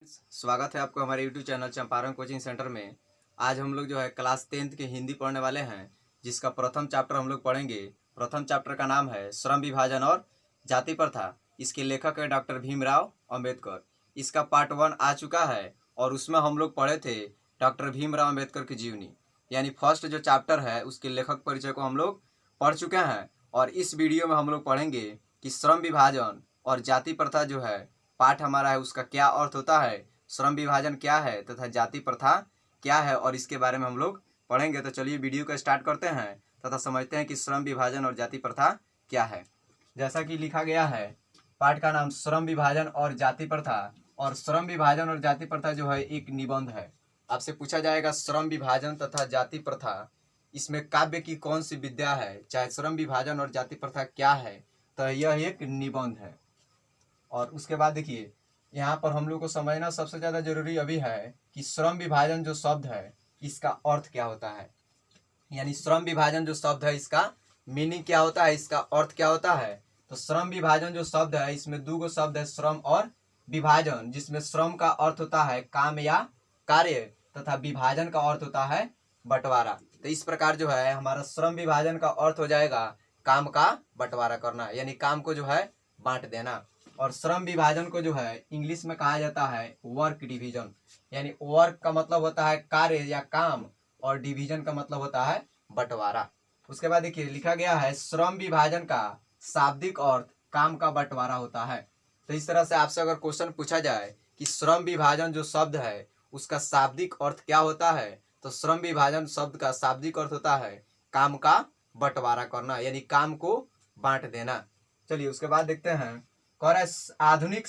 स्वागत है आपको हमारे YouTube channel Champaran coaching centre में। आज हम लोग जो है क्लास 10th के हिंदी पढ़ने वाले हैं, जिसका प्रथम चैप्टर हम लोग पढ़ेंगे। प्रथम चैप्टर का नाम है श्रम विभाजन और जाति प्रथा। इसके लेखक है डॉक्टर भीमराव अंबेडकर। इसका पार्ट 1 आ चुका है और उसमें हम लोग पढ़े थे डॉक्टर भीमराव अंबेडकर की जीवनी, यानी फर्स्ट जो चैप्टर है उसके लेखक परिचय को हम लोग पढ़ चुके हैं। और इस वीडियो में हम लोग पढ़ेंगे कि श्रम विभाजन और जाति प्रथा जो है पाठ हमारा है, उसका क्या अर्थ होता है, श्रम विभाजन क्या है तथा जाति प्रथा क्या है, और इसके बारे में हम लोग पढ़ेंगे। तो चलिए वीडियो को स्टार्ट करते हैं तथा समझते हैं कि श्रम विभाजन और जाति प्रथा क्या है। जैसा कि लिखा गया है, पाठ का नाम श्रम विभाजन और जाति प्रथा। और श्रम विभाजन और जाति प्रथा जो है एक निबंध है। आपसे पूछा जाएगा श्रम विभाजन तथा जाति प्रथा, इसमें काव्य की कौन सी विद्या है, चाहे श्रम विभाजन और जाति प्रथा क्या है, तो यह एक निबंध है। और उसके बाद देखिए, यहाँ पर हम लोग को समझना सबसे ज़्यादा जरूरी अभी है कि श्रम विभाजन जो शब्द है इसका अर्थ क्या होता है। यानी श्रम विभाजन जो शब्द है इसका मीनिंग क्या होता है, इसका अर्थ क्या होता है। तो श्रम विभाजन जो शब्द है इसमें दो शब्द है, श्रम और विभाजन, जिसमें श्रम का अर्थ होता है काम या कार्य तथा विभाजन का अर्थ होता है बंटवारा। तो इस प्रकार जो है हमारा श्रम विभाजन का अर्थ हो जाएगा काम का बंटवारा करना, यानी काम को जो है बांट देना। और श्रम विभाजन को जो है इंग्लिश में कहा जाता है वर्क डिवीजन। यानी वर्क का मतलब होता है कार्य या काम और डिवीजन का मतलब होता है बंटवारा। उसके बाद देखिए लिखा गया है श्रम विभाजन का शाब्दिक अर्थ काम का बंटवारा होता है। तो इस तरह से आपसे अगर क्वेश्चन पूछा जाए कि श्रम विभाजन जो शब्द है उसका शाब्दिक अर्थ क्या होता है, तो श्रम विभाजन शब्द का शाब्दिक अर्थ होता है काम का बंटवारा करना, यानी काम को बांट देना। चलिए उसके बाद देखते हैं, आधुनिक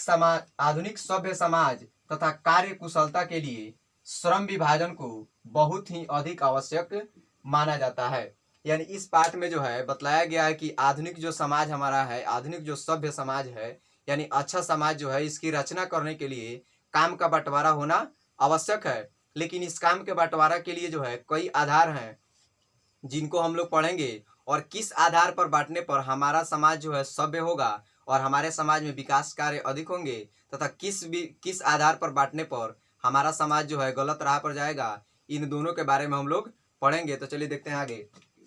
सभ्य समाज तथा कार्य कुशलता के लिए श्रम विभाजन को बहुत ही अधिक आवश्यक माना जाता है। यानी इस पाठ में जो है बतलाया गया है कि आधुनिक जो समाज हमारा है, आधुनिक जो सभ्य समाज है, यानी अच्छा समाज जो है, इसकी रचना करने के लिए काम का बंटवारा होना आवश्यक है। लेकिन इस काम के बंटवारा के लिए जो है कई आधार हैं जिनको हम लोग पढ़ेंगे, और किस आधार पर बांटने पर हमारा समाज जो है सभ्य होगा और हमारे समाज में विकास कार्य अधिक होंगे, तथा किस आधार पर बांटने पर हमारा समाज जो है गलत राह पर जाएगा, इन दोनों के बारे में हम लोग पढ़ेंगे। तो चलिए देखते हैं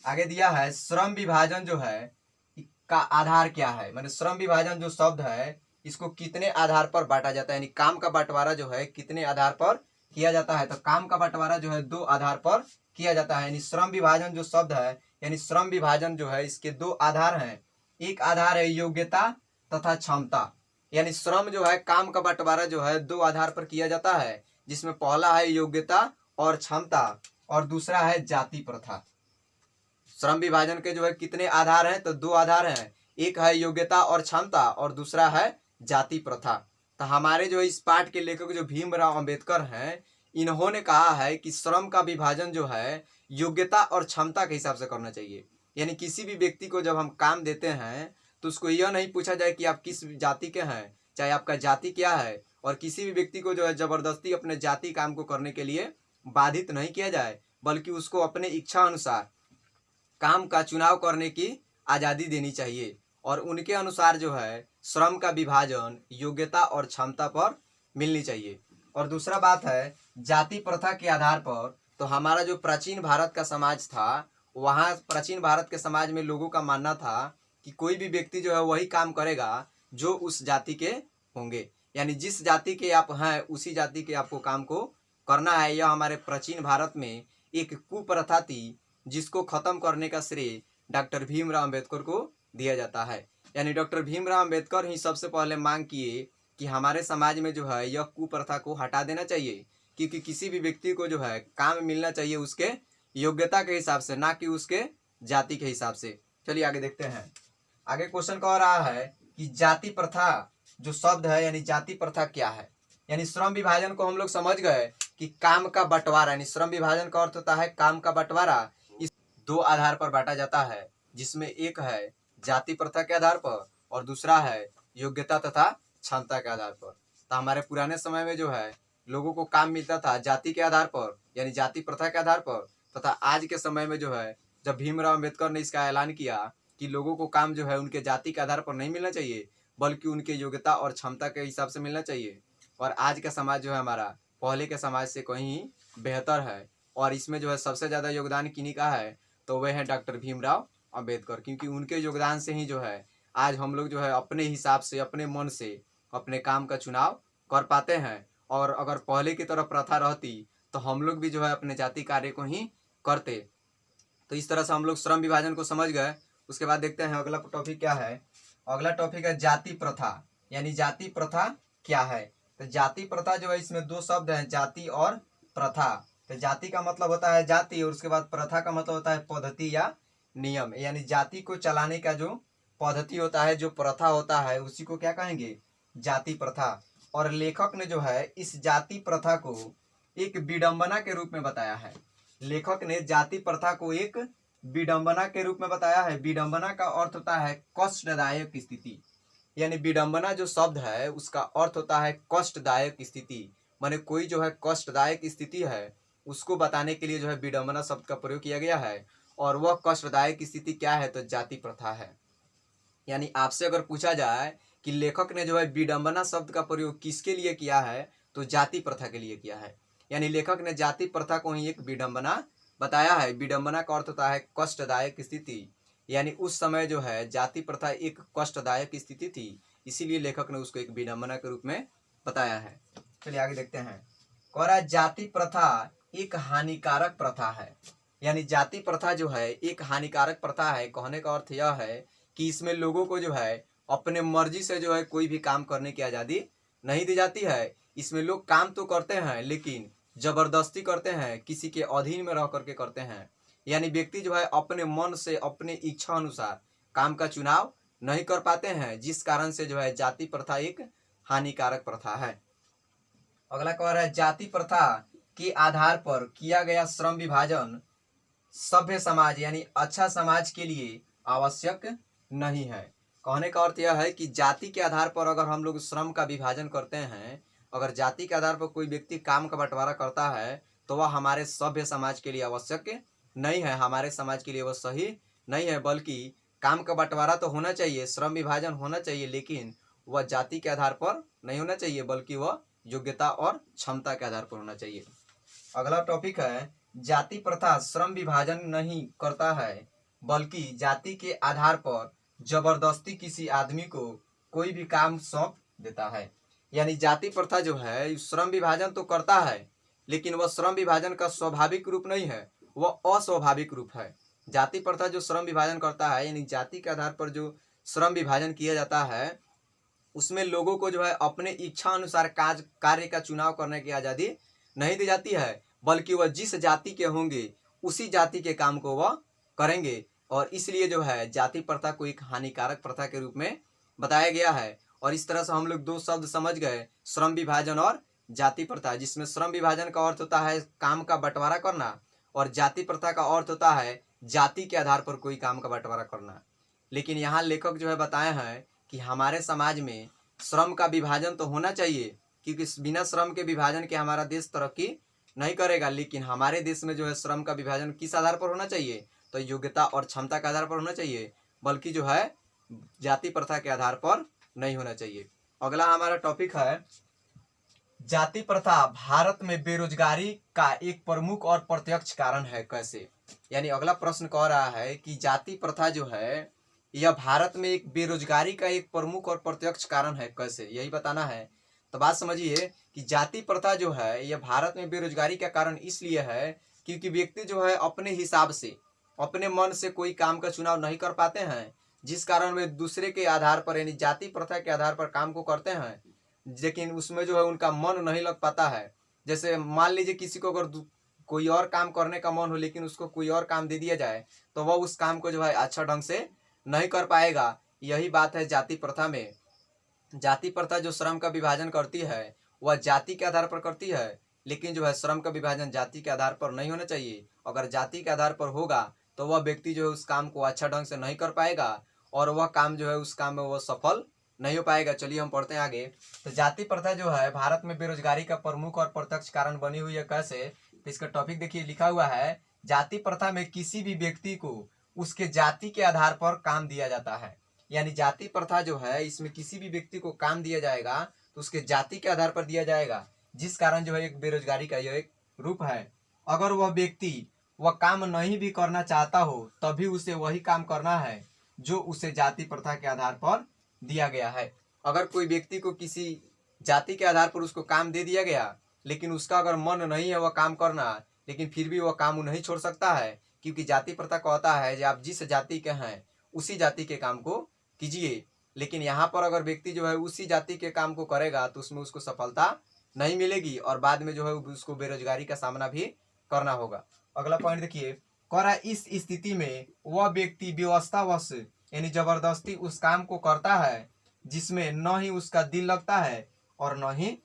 आगे दिया है श्रम विभाजन जो है का आधार क्या है। मैंने श्रम विभाजन जो शब्द है इसको कितने आधार पर बांटा जाता है, यानी काम का बंटवारा जो है कितने आधार पर किया जाता है। तो काम का बंटवारा जो है दो आधार पर किया जाता है। यानी श्रम विभाजन जो शब्द है, यानी श्रम विभाजन जो है इसके दो आधार हैं। एक आधार है योग्यता तथा क्षमता। यानी श्रम जो है काम का बंटवारा जो है दो आधार पर किया जाता है, जिसमें पहला है योग्यता और क्षमता और दूसरा है जाति प्रथा। श्रम विभाजन के जो है कितने आधार हैं, तो दो आधार हैं, एक है योग्यता और क्षमता और दूसरा है जाति प्रथा। तो हमारे जो इस पाठ के लेखक जो भीमराव अंबेडकर हैं, इन्होंने कहा है कि श्रम का विभाजन जो है योग्यता और क्षमता के हिसाब से करना चाहिए। यानी किसी भी व्यक्ति को जब हम काम देते हैं तो उसको यह नहीं पूछा जाए कि आप किस जाति के हैं, चाहे आपका जाति क्या है, और किसी भी व्यक्ति को जो है जबरदस्ती अपने जाति काम को करने के लिए बाधित नहीं किया जाए, बल्कि उसको अपने इच्छा अनुसार काम का चुनाव करने की आज़ादी देनी चाहिए। और उनके अनुसार जो है श्रम का विभाजन योग्यता और क्षमता पर मिलनी चाहिए। और दूसरा बात है जाति प्रथा के आधार पर। तो हमारा जो प्राचीन भारत का समाज था, वहाँ प्राचीन भारत के समाज में लोगों का मानना था कि कोई भी व्यक्ति जो है वही काम करेगा जो उस जाति के होंगे, यानी जिस जाति के आप हैं उसी जाति के आपको काम को करना है। यह हमारे प्राचीन भारत में एक कुप्रथा थी, जिसको खत्म करने का श्रेय डॉक्टर भीमराव अंबेडकर को दिया जाता है। यानी डॉक्टर भीमराव अंबेडकर ही सबसे पहले मांग किए कि हमारे समाज में जो है यह कुप्रथा को हटा देना चाहिए, क्योंकि किसी भी व्यक्ति को जो है काम मिलना चाहिए उसके योग्यता के हिसाब से, ना कि उसके जाति के हिसाब से। चलिए आगे देखते हैं। आगे क्वेश्चन कह रहा है कि जाति प्रथा जो शब्द है, यानी जाति प्रथा क्या है। यानी श्रम विभाजन को हम लोग समझ गए कि काम का बंटवारा, यानी श्रम विभाजन का अर्थ होता है काम का बंटवारा। इस दो आधार पर बांटा जाता है, जिसमें एक है जाति प्रथा के आधार पर और दूसरा है योग्यता तथा क्षमता के आधार पर। तो हमारे पुराने समय में जो है लोगों को काम मिलता था जाति के आधार पर, यानी जाति प्रथा के आधार पर, तथा आज के समय में जो है जब भीमराव अंबेडकर ने इसका ऐलान किया कि लोगों को काम जो है उनके जाति के आधार पर नहीं मिलना चाहिए, बल्कि उनके योग्यता और क्षमता के हिसाब से मिलना चाहिए, और आज का समाज जो है हमारा पहले के समाज से कहीं बेहतर है। और इसमें जो है सबसे ज़्यादा योगदान किन्हीं का है, तो वह है डॉक्टर भीमराव अंबेडकर, क्योंकि उनके योगदान से ही जो है आज हम लोग जो है अपने हिसाब से, अपने मन से अपने काम का चुनाव कर पाते हैं। और अगर पहले की तरह प्रथा रहती तो हम लोग भी जो है अपने जाति कार्य को ही करते। तो इस तरह से हम लोग श्रम विभाजन को समझ गए। उसके बाद देखते हैं अगला टॉपिक क्या है। अगला टॉपिक है जाति प्रथा, यानी जाति प्रथा क्या है। तो जाति प्रथा जो है, इसमें दो शब्द हैं, जाति और प्रथा। तो जाति का मतलब होता है जाति, और उसके बाद प्रथा का मतलब होता है पद्धति या नियम। यानी जाति को चलाने का जो पद्धति होता है, जो प्रथा होता है, उसी को क्या कहेंगे, जाति प्रथा। और लेखक ने जो है इस जाति प्रथा को एक विडंबना के रूप में बताया है। लेखक ने जाति प्रथा को एक विडंबना के रूप में बताया है। विडंबना का अर्थ होता है कष्टदायक स्थिति, यानी विडंबना जो शब्द है उसका अर्थ होता है कष्टदायक स्थिति। माने कोई जो है कष्टदायक स्थिति है उसको बताने के लिए जो है विडंबना शब्द का प्रयोग किया गया है। और वह कष्टदायक स्थिति क्या है, तो जाति प्रथा है। यानी आपसे अगर पूछा जाए कि लेखक ने जो है विडंबना शब्द का प्रयोग किसके लिए किया है, तो जाति प्रथा के लिए किया है। यानी लेखक ने जाति प्रथा को ही एक विडंबना बताया है। विडंबना का अर्थ होता है कष्टदायक स्थिति, यानी उस समय जो है जाति प्रथा एक कष्टदायक स्थिति थी, इसीलिए लेखक ने उसको एक विडंबना के रूप में बताया है। चलिए आगे देखते हैं। कह रहा है जाति प्रथा एक हानिकारक प्रथा है। यानी जाति प्रथा जो है एक हानिकारक प्रथा है। कहने का अर्थ यह है कि इसमें लोगों को जो है अपने मर्जी से जो है कोई भी काम करने की आज़ादी नहीं दी जाती है। इसमें लोग काम तो करते हैं लेकिन जबरदस्ती करते हैं, किसी के अधीन में रह करके करते हैं। यानी व्यक्ति जो है अपने मन से, अपने इच्छा अनुसार काम का चुनाव नहीं कर पाते हैं, जिस कारण से जो है जाति प्रथा एक हानिकारक प्रथा है। अगला कह रहा है जाति प्रथा के आधार पर किया गया श्रम विभाजन सभ्य समाज यानी अच्छा समाज के लिए आवश्यक नहीं है। कहने का अर्थ यह है कि जाति के आधार पर अगर हम लोग श्रम का विभाजन करते हैं, अगर जाति के आधार पर कोई व्यक्ति काम का बंटवारा करता है, तो वह हमारे सभ्य समाज के लिए आवश्यक नहीं है, हमारे समाज के लिए वह सही नहीं है। बल्कि काम का बंटवारा तो होना चाहिए, श्रम विभाजन होना चाहिए, लेकिन वह जाति के आधार पर नहीं होना चाहिए, बल्कि वह योग्यता और क्षमता के आधार पर होना चाहिए। अगला टॉपिक है जाति प्रथा श्रम विभाजन नहीं करता है, बल्कि जाति के आधार पर जबरदस्ती किसी आदमी को कोई भी काम सौंप देता है। यानी जाति प्रथा जो है श्रम विभाजन तो करता है, लेकिन वह श्रम विभाजन का स्वाभाविक रूप नहीं है, वह अस्वाभाविक रूप है। जाति प्रथा जो श्रम विभाजन करता है, यानी जाति के आधार पर जो श्रम विभाजन किया जाता है, उसमें लोगों को जो है अपने इच्छा अनुसार कार्य का चुनाव करने की आज़ादी नहीं दी जाती है, बल्कि वह जिस जाति के होंगे उसी जाति के काम को वह करेंगे। और इसलिए जो है जाति प्रथा को एक हानिकारक प्रथा के रूप में बताया गया है। और इस तरह से हम लोग दो शब्द समझ गए, श्रम विभाजन और जाति प्रथा, जिसमें श्रम विभाजन का अर्थ होता है काम का बंटवारा करना, और जाति प्रथा का अर्थ होता है जाति के आधार पर कोई काम का बंटवारा करना। लेकिन यहाँ लेखक जो है बताए हैं कि हमारे समाज में श्रम का विभाजन तो होना चाहिए, क्योंकि बिना श्रम के विभाजन के हमारा देश तरक्की नहीं करेगा। लेकिन हमारे देश में जो है श्रम का विभाजन किस आधार पर होना चाहिए, तो योग्यता और क्षमता के आधार पर होना चाहिए, बल्कि जो है जाति प्रथा के आधार पर नहीं होना चाहिए। अगला हमारा टॉपिक है जाति प्रथा भारत में बेरोजगारी का एक प्रमुख और प्रत्यक्ष कारण है, कैसे। यानी अगला प्रश्न कह रहा है कि जाति प्रथा जो है यह भारत में एक बेरोजगारी का एक प्रमुख और प्रत्यक्ष कारण है, कैसे, यही बताना है। तो बात समझिए कि जाति प्रथा जो है यह भारत में बेरोजगारी का कारण इसलिए है क्योंकि व्यक्ति जो है अपने हिसाब से, अपने मन से कोई काम का चुनाव नहीं कर पाते हैं, जिस कारण वे दूसरे के आधार पर यानी जाति प्रथा के आधार पर काम को करते हैं, लेकिन उसमें जो है उनका मन नहीं लग पाता है। जैसे मान लीजिए किसी को अगर कोई और काम करने का मन हो, लेकिन उसको कोई और काम दे दिया जाए, तो वह उस काम को जो है अच्छा ढंग से नहीं कर पाएगा। यही बात है जाति प्रथा में। जाति प्रथा जो श्रम का विभाजन करती है वह जाति के आधार पर करती है, लेकिन जो है श्रम का विभाजन जाति के आधार पर नहीं होना चाहिए। अगर जाति के आधार पर होगा तो वह व्यक्ति जो है उस काम को अच्छा ढंग से नहीं कर पाएगा, और वह काम जो है उस काम में वह सफल नहीं हो पाएगा। चलिए हम पढ़ते हैं आगे। तो जाति प्रथा जो है भारत में बेरोजगारी का प्रमुख और प्रत्यक्ष कारण बनी हुई है, कैसे। तो इसका टॉपिक देखिए, लिखा हुआ है जाति प्रथा में किसी भी व्यक्ति को उसके जाति के आधार पर काम दिया जाता है। यानी जाति प्रथा जो है इसमें किसी भी व्यक्ति को काम दिया जाएगा तो उसके जाति के आधार पर दिया जाएगा, जिस कारण जो है एक बेरोजगारी का यह एक रूप है। अगर वह व्यक्ति वह काम नहीं भी करना चाहता हो तभी उसे वही काम करना है जो उसे जाति प्रथा के आधार पर दिया गया है। अगर कोई व्यक्ति को किसी जाति के आधार पर उसको काम दे दिया गया, लेकिन उसका अगर मन नहीं है वह काम करना, लेकिन फिर भी वह काम नहीं छोड़ सकता है, क्योंकि जाति प्रथा कहता है कि आप जिस जाति के हैं उसी जाति के काम को कीजिए। लेकिन यहाँ पर अगर व्यक्ति जो है उसी जाति के काम को करेगा तो उसमें उसको सफलता नहीं मिलेगी और बाद में जो है उसको बेरोजगारी का सामना भी करना होगा। अगला पॉइंट देखिए, करा इस स्थिति में वह व्यक्ति व्यवस्थावश यानी जबरदस्ती उस काम को करता है जिसमें न ही उसका दिल लगता है और न ही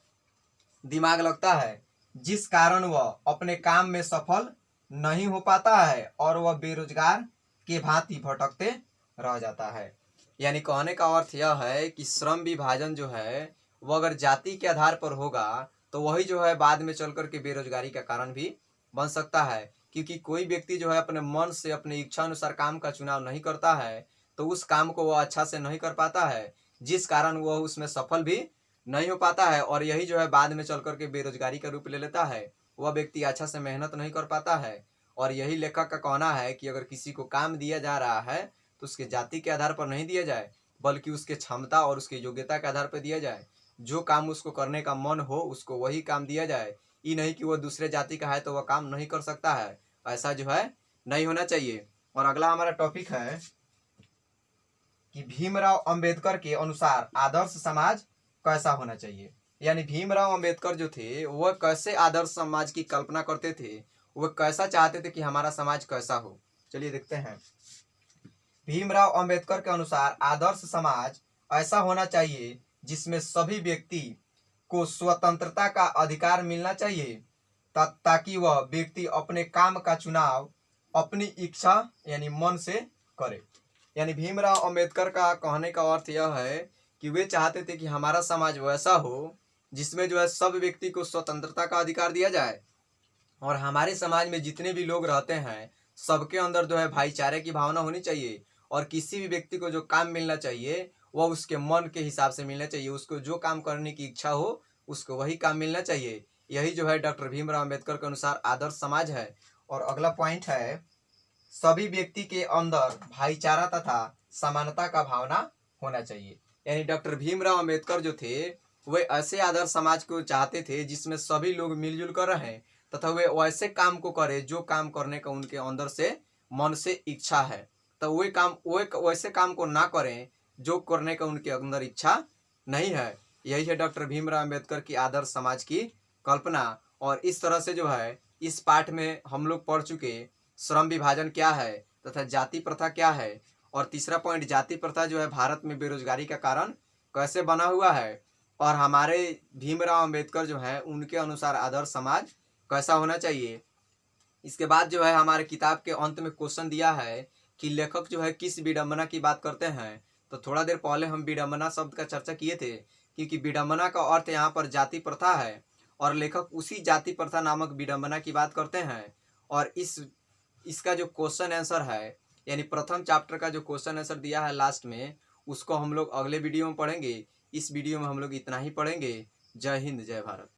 दिमाग लगता है, जिस कारण वह अपने काम में सफल नहीं हो पाता है और वह बेरोजगार के भांति भटकते रह जाता है। यानी कहने का अर्थ यह है कि श्रम विभाजन जो है वो अगर जाति के आधार पर होगा तो वही जो है बाद में चल करके बेरोजगारी का कारण भी बन सकता है, क्योंकि कोई व्यक्ति जो है अपने मन से अपनी इच्छा अनुसार काम का चुनाव नहीं करता है तो उस काम को वह अच्छा से नहीं कर पाता है, जिस कारण वह उसमें सफल भी नहीं हो पाता है और यही जो है बाद में चल करके बेरोजगारी का रूप ले लेता है। वह व्यक्ति अच्छा से मेहनत नहीं कर पाता है और यही लेखक का कहना है कि अगर किसी को काम दिया जा रहा है तो उसके जाति के आधार पर नहीं दिया जाए, बल्कि उसके क्षमता और उसकी योग्यता के आधार पर दिया जाए। जो काम उसको करने का मन हो उसको वही काम दिया जाए, ये नहीं कि वह दूसरे जाति का है तो वह काम नहीं कर सकता है, ऐसा जो है नहीं होना चाहिए। और अगला हमारा टॉपिक है कि भीमराव अंबेडकर के अनुसार आदर्श समाज कैसा होना चाहिए। यानी भीमराव अंबेडकर जो थे वह कैसे आदर्श समाज की कल्पना करते थे, वह कैसा चाहते थे कि हमारा समाज कैसा हो। चलिए देखते हैं। भीमराव अंबेडकर के अनुसार आदर्श समाज ऐसा होना चाहिए जिसमें सभी व्यक्ति को स्वतंत्रता का अधिकार मिलना चाहिए ताकि वह व्यक्ति अपने काम का चुनाव अपनी इच्छा यानी मन से करे। यानी भीमराव अंबेडकर का कहने का अर्थ यह है कि वे चाहते थे कि हमारा समाज वैसा हो जिसमें जो है सब व्यक्ति को स्वतंत्रता का अधिकार दिया जाए और हमारे समाज में जितने भी लोग रहते हैं सबके अंदर जो है भाईचारे की भावना होनी चाहिए और किसी भी व्यक्ति को जो काम मिलना चाहिए वह उसके मन के हिसाब से मिलना चाहिए, उसको जो काम करने की इच्छा हो उसको वही काम मिलना चाहिए। यही जो है डॉक्टर भीमराव अंबेडकर के अनुसार आदर्श समाज है। और अगला पॉइंट है, सभी व्यक्ति के अंदर भाईचारा तथा समानता का भावना होना चाहिए। यानी डॉक्टर भीमराव अंबेडकर जो थे वे ऐसे आदर्श समाज को चाहते थे जिसमें सभी लोग मिलजुल कर रहें तथा वे वैसे काम को करें जो काम करने का उनके अंदर से मन से इच्छा है, तो वे वैसे काम को ना करें जो करने का उनके अंदर इच्छा नहीं है। यही है डॉक्टर भीमराव अंबेडकर की आदर्श समाज की कल्पना। और इस तरह से जो है इस पाठ में हम लोग पढ़ चुके श्रम विभाजन क्या है तथा जाति प्रथा क्या है, और तीसरा पॉइंट जाति प्रथा जो है भारत में बेरोजगारी का कारण कैसे बना हुआ है, और हमारे भीमराव अंबेडकर जो है उनके अनुसार आदर्श समाज कैसा होना चाहिए। इसके बाद जो है हमारे किताब के अंत में क्वेश्चन दिया है कि लेखक जो है किस विडंबना की बात करते हैं। तो थोड़ा देर पहले हम विडंबना शब्द का चर्चा किए थे, क्योंकि विडंबना का अर्थ यहाँ पर जाति प्रथा है और लेखक उसी जाति प्रथा नामक विडंबना की बात करते हैं। और इसका जो क्वेश्चन आंसर है यानी प्रथम चैप्टर का जो क्वेश्चन आंसर दिया है लास्ट में, उसको हम लोग अगले वीडियो में पढ़ेंगे। इस वीडियो में हम लोग इतना ही पढ़ेंगे। जय हिंद, जय भारत।